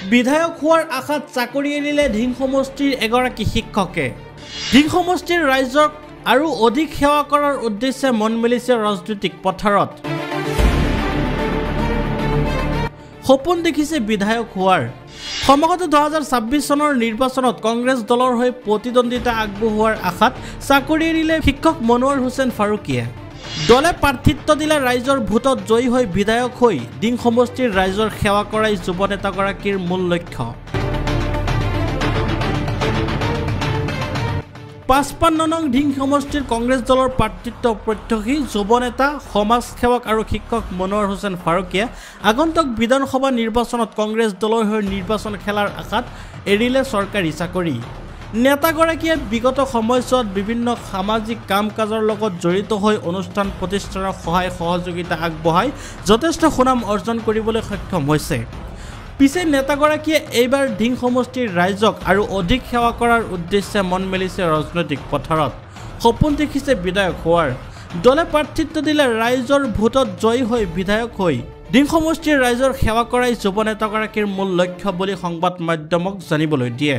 বিধায়ক হোৱাৰ আশাত চাকৰি এৰিলে ধিং সমষ্টিৰ এগৰাকী শিক্ষকে। ধিং সমষ্টিৰ ৰাইজক আৰু অধিক সেৱা কৰাৰ উদ্দেশ্যে মন মেলিছে ৰাজনৈতিক পথাৰত। সপোন দেখিছে বিধায়ক হোৱাৰ। সমাগত 2026 চনৰ নিৰ্বাচনত কংগ্ৰেছ দলৰ হৈ প্ৰতিদ্বন্দ্বিতা আগবঢ়োৱাৰ আশাত চাকৰি এৰিলে শিক্ষক মনোৱাৰ হুছেইন ফাৰুকীয়ে। দলে প্ৰাৰ্থিত্ব দিলে ৰাইজৰ ভোটত জয়ী হৈ বিধায়ক হৈ ধিং সমষ্টিৰ ৰাইজৰ সেৱা কৰাই যুৱ নেতাগৰাকীৰ মূল লক্ষ্য। 55 নং ধিং সমষ্টিৰ কংগ্ৰেছ দলৰ প্ৰাৰ্থিত্ব প্ৰত্যাশী যুৱ নেতা সমাজ সেৱক আৰু শিক্ষক মনোৱাৰ হুছেইন ফাৰুকীয়ে আগন্তুক বিধানসভা নিৰ্বাচনত কংগ্ৰেছ দলৰ হৈ নিৰ্বাচন খেলাৰ আশাত এৰিলে চৰকাৰী চাকৰি। নেতাগৰাকীয়ে বিগত সময়ছোৱাত বিভিন্ন সামাজিক কাম কাজৰ লগত জড়িত হৈ অনুষ্ঠান প্ৰতিষ্ঠানৰ সহায় সহযোগিতা আগবঢ়াই যথেষ্ট সুনাম অৰ্জন কৰিবলৈ সক্ষম হৈছে। পিছে নেতাগৰাকীয়ে এইবাৰ ধিং সমষ্টিৰ ৰাইজক আৰু অধিক সেৱা কৰাৰ উদ্দেশ্যে মন মেলিছে ৰাজনৈতিক পথাৰত। সপোন দেখিছে বিধায়ক হোৱাৰ। দলে প্ৰাৰ্থিত্ব দিলে ৰাইজৰ ভোটত জয়ী হৈ বিধায়ক হৈ ধিং সমষ্টিৰ ৰাইজৰ সেৱা কৰাই যুৱ নেতাগৰাকীৰ মূল লক্ষ্য বুলি সংবাদ মাধ্যমক জানিবলৈ দিয়ে।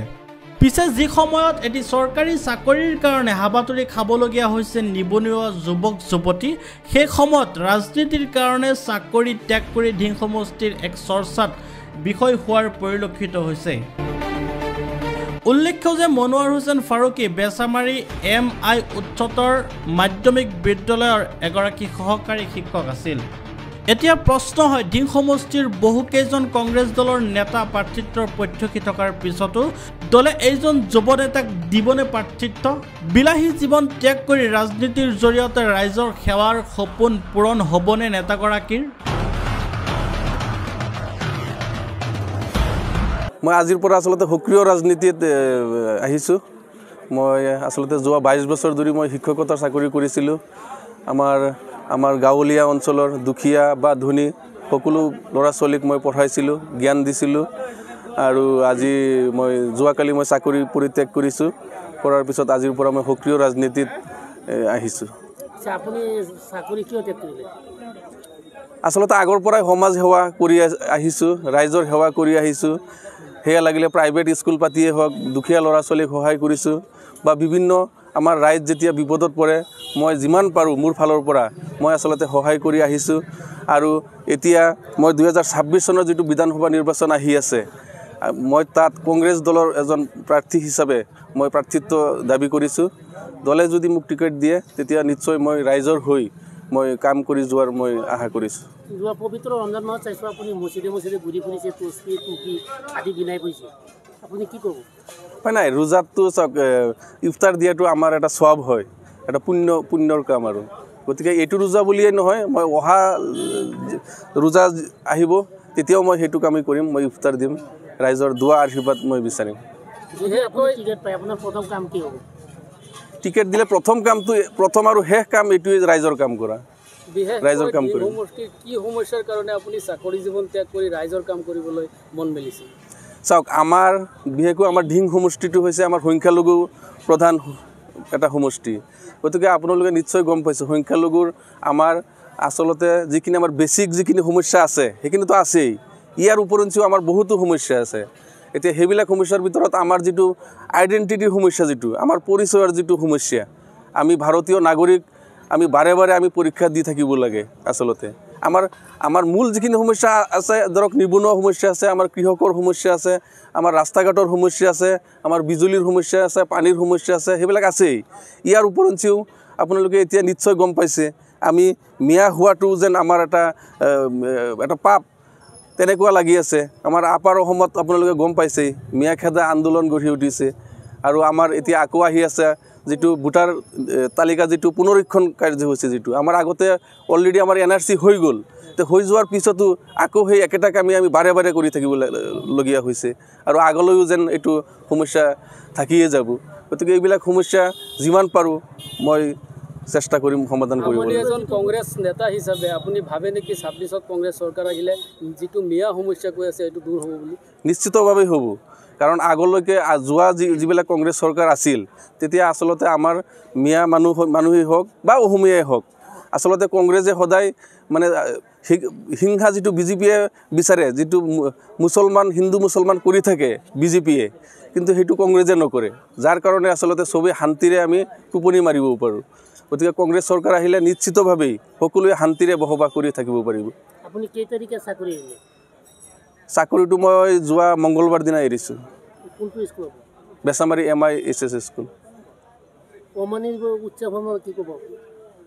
পিছে যি সময়ত এটি চৰকাৰী চাকৰিৰ কাৰণে হাবাতৰি খাবলগীয়া হৈছে নিবনুৱা যুৱক যুৱতী, সেই সময়ত ৰাজনীতিৰ কাৰণে চাকৰি ত্যাগ কৰি ধিং সমষ্টিৰ এক চৰ্চাত বিষয় হোৱাৰ পৰিলক্ষিত হৈছে। উল্লেখ্য যে মনোৱাৰ হুছেইন ফাৰুকী বেচামাৰী MI উচ্চতৰ মাধ্যমিক বিদ্যালয়ৰ এগৰাকী সহকাৰী শিক্ষক আছিল। এতিয়া প্ৰশ্ন হয়, ধিং সমষ্টিৰ বহুকেইজন কংগ্ৰেছ দলৰ নেতা প্ৰাৰ্থিত্বৰ প্ৰত্যাশী থকাৰ পিছতো দলে এইজন যুৱ নেতাক দিবনে প্ৰাৰ্থিত্ব? বিলাহী জীৱন ত্যাগ কৰি ৰাজনীতিৰ জৰিয়তে ৰাইজৰ সেৱাৰ সপোন পূৰণ হ'বনে নেতাগৰাকীৰ? মই আজিৰ পৰা আচলতে সক্ৰিয় ৰাজনীতিত আহিছোঁ। মই আচলতে যোৱা 22 বছৰ ধৰি মই শিক্ষকতাৰ চাকৰি কৰিছিলোঁ। আমাৰ গাঁৱলীয়া অঞ্চলৰ দুখীয়া বা ধনী সকলো ল'ৰা ছোৱালীক মই পঢ়াইছিলোঁ, জ্ঞান দিছিলোঁ। আৰু আজি যোৱাকালি মই চাকৰি পৰিত্যাগ কৰিছোঁ। কৰাৰ পিছত আজিৰ পৰা মই সক্ৰিয় ৰাজনীতিত আহিছোঁ। আপুনি চাকৰি কিয় ত্যাগ কৰিলে? আচলতে আগৰ পৰাই সমাজ সেৱা কৰি আহিছোঁ, ৰাইজৰ সেৱা কৰি আহিছোঁ। সেয়া লাগিলে প্ৰাইভেট স্কুল পাতিয়েই হওক, দুখীয়া ল'ৰা ছোৱালীক সহায় কৰিছোঁ বা বিভিন্ন আমাৰ ৰাইজ যেতিয়া বিপদত পৰে মই যিমান পাৰোঁ মোৰ ফালৰ পৰা মই আচলতে সহায় কৰি আহিছোঁ। আৰু এতিয়া মই 2026 চনৰ যিটো বিধানসভা নিৰ্বাচন আহি আছে, মই তাত কংগ্ৰেছ দলৰ এজন প্ৰাৰ্থী হিচাপে মই প্ৰাৰ্থিত্ব দাবী কৰিছোঁ। দলে যদি মোক টিকেট দিয়ে তেতিয়া নিশ্চয় মই ৰাইজৰ হৈ মই কাম কৰি যোৱাৰ মই আশা কৰিছোঁ। যোৱা পবিত্ৰ ৰমজান মাহত চাইছোঁ আপুনি মছজিদে ঘূৰি ফুৰিছে, টুপি টুপি আদি বিনাই ফুৰিছে, আপুনি কি ক'ব? নাই, ৰোজাতটো চাওক, ইফতাৰ দিয়াটো আমাৰ এটা স্বভাৱ হয়, এটা পুণ্যৰ কাম। আৰু গতিকে এইটো ৰোজা বুলিয়েই নহয়, মই অহা ৰোজা আহিব তেতিয়াও মই সেইটো কামেই কৰিম, মই ইফতাৰ দিম, ৰাইজৰ দোৱা আশীৰ্বাদ মই বিচাৰিম। টিকেট দিলে প্ৰথম কামটো, প্ৰথম আৰু শেষ কাম এইটোৱে ৰাইজৰ কাম কৰা, ৰাইজৰ কাম কৰিম। কি সমস্যাৰ কাৰণে আপুনি চাকৰি জীৱন ত্যাগ কৰি ৰাইজৰ কাম কৰিবলৈ মন মেলিছে? চাওক, বিশেষকৈ আমাৰ ধিং সমষ্টিটো হৈছে আমাৰ সংখ্যালঘু প্ৰধান এটা সমষ্টি। গতিকে আপোনালোকে নিশ্চয় গম পাইছে, সংখ্যালঘুৰ আমাৰ আচলতে যিখিনি আমাৰ বেছিক যিখিনি সমস্যা আছে সেইখিনিতো আছেই, ইয়াৰ উপৰঞ্চিও আমাৰ বহুতো সমস্যা আছে। এতিয়া সেইবিলাক সমস্যাৰ ভিতৰত আমাৰ যিটো আইডেণ্টিটিৰ সমস্যা, যিটো আমাৰ পৰিচয়ৰ যিটো সমস্যা, আমি ভাৰতীয় নাগৰিক, আমি বাৰে বাৰে আমি পৰীক্ষা দি থাকিব লাগে। আচলতে আমাৰ মূল যিখিনি সমস্যা আছে, ধৰক নিবনুৱা সমস্যা আছে, আমাৰ কৃষকৰ সমস্যা আছে, আমাৰ ৰাস্তা ঘাটৰ সমস্যা আছে, আমাৰ বিজুলীৰ সমস্যা আছে, পানীৰ সমস্যা আছে, সেইবিলাক আছেই। ইয়াৰ উপৰঞ্চিও আপোনালোকে এতিয়া নিশ্চয় গম পাইছে, আমি মিয়া হোৱাটো যেন আমাৰ এটা পাপ তেনেকুৱা লাগি আছে। আমাৰ আপাৰ অসমত আপোনালোকে গম পাইছেই, মিয়া খেদা আন্দোলন গঢ়ি উঠিছে। আৰু আমাৰ এতিয়া আকৌ আহি আছে যিটো ভোটাৰ তালিকা, যিটো পুনৰীক্ষণ কাৰ্যসূচী, যিটো আমাৰ আগতে অলৰেডি আমাৰ NRC হৈ গ'ল, তো হৈ যোৱাৰ পিছতো আকৌ সেই একেটা কামেই আমি বাৰে বাৰে কৰি থাকিবলগীয়া হৈছে। আৰু আগলৈও যেন এইটো সমস্যা থাকিয়ে যাব। গতিকে এইবিলাক সমস্যা যিমান পাৰোঁ মই চেষ্টা কৰিম সমাধান কৰিবলৈ। এজন কংগ্ৰেছ নেতা হিচাপে আপুনি ভাবে নেকি 26ত কংগ্ৰেছ চৰকাৰ আহিলে যিটো মিয়া সমস্যা কৈ আছে এইটো দূৰ হ'ব বুলি? নিশ্চিতভাৱে হ'ব, কাৰণ আগলৈকে যোৱা যিবিলাক কংগ্ৰেছ চৰকাৰ আছিল তেতিয়া আচলতে আমাৰ মিয়া মানুহেই হওক বা অসমীয়াই হওক, আচলতে কংগ্ৰেছে সদায় মানে হিংসা যিটো বিজেপিয়ে বিচাৰে, যিটো মুছলমান হিন্দু মুছলমান কৰি থাকে বিজেপিয়ে, কিন্তু সেইটো কংগ্ৰেছে নকৰে, যাৰ কাৰণে আচলতে চবেই শান্তিৰে আমি টোপনি মাৰিব পাৰোঁ। গতিকে কংগ্ৰেছ চৰকাৰ আহিলে নিশ্চিতভাৱেই সকলোৱে শান্তিৰে বসবাস কৰি থাকিব পাৰিব। আপুনি কেই তাৰিখে চাকৰি এৰিলে? চাকৰিটো মই যোৱা মংগলবাৰ দিনা এৰিছোঁ। কোনটো স্কুলত? Bechamari MISS school. অমানিৰ উচ্ছেদ কি ক'ব?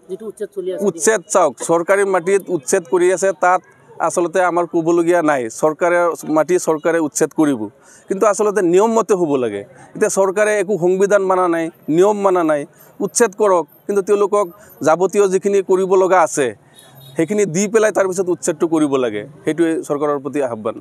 যিটো উচ্ছেদ চলি আছে, উচ্ছেদ চাওক, চৰকাৰী মাটিত উচ্ছেদ কৰি আছে, তাত আচলতে আমাৰ ক'বলগীয়া নাই। চৰকাৰে মাটি চৰকাৰে উচ্ছেদ কৰিব, কিন্তু আচলতে নিয়মমতে হ'ব লাগে। এতিয়া চৰকাৰে একো সংবিধান মানা নাই, নিয়ম মানা নাই, উচ্ছেদ কৰক, কিন্তু তেওঁলোকক যাৱতীয় যিখিনি কৰিব লগা আছে সেইখিনি দি পেলাই তাৰপিছত উচ্ছেদটো কৰিব লাগে। সেইটোৱে চৰকাৰৰ প্ৰতি আহ্বান।